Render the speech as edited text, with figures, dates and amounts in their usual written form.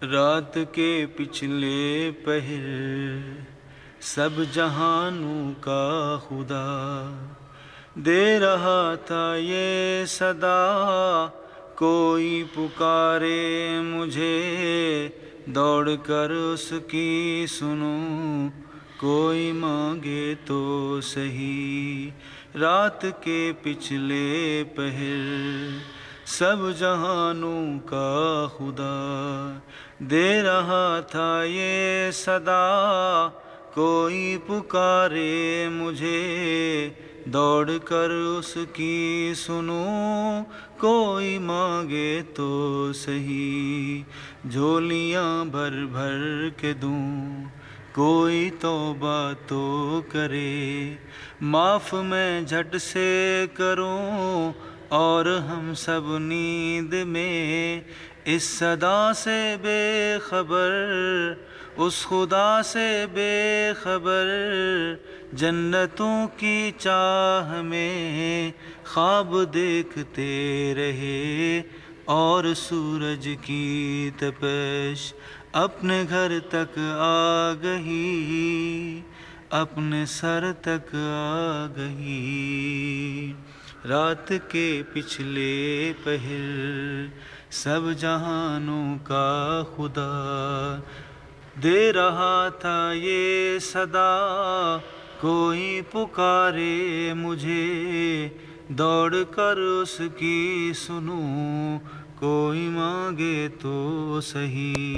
رات کے پچھلے پہر سب جہانوں کا خدا دے رہا تھا یہ صدا، کوئی پکارے مجھے دوڑ کر اس کی سنوں، کوئی مانگے تو سہی۔ رات کے پچھلے پہر سب جہانوں کا خدا دے رہا تھا یہ صدا، کوئی پکارے مجھے دوڑ کر اس کی سنوں، کوئی مانگے تو سہی۔ جھولیاں بھر بھر کے دوں، کوئی توبہ تو کرے، معاف میں جھٹ سے کروں، اور ہم سب نیند میں اس صدا سے بے خبر، اس خدا سے بے خبر، جنتوں کی چاہ میں خواب دیکھتے رہے، اور سورج کی تپش اپنے گھر تک آ گئی، اپنے سر تک آ گئی۔ رات کے پچھلے پہر سب جہانوں کا خدا دے رہا تھا یہ صدا، کوئی پکارے مجھے دوڑ کر اس کی سنوں، کوئی مانگے تو سہی۔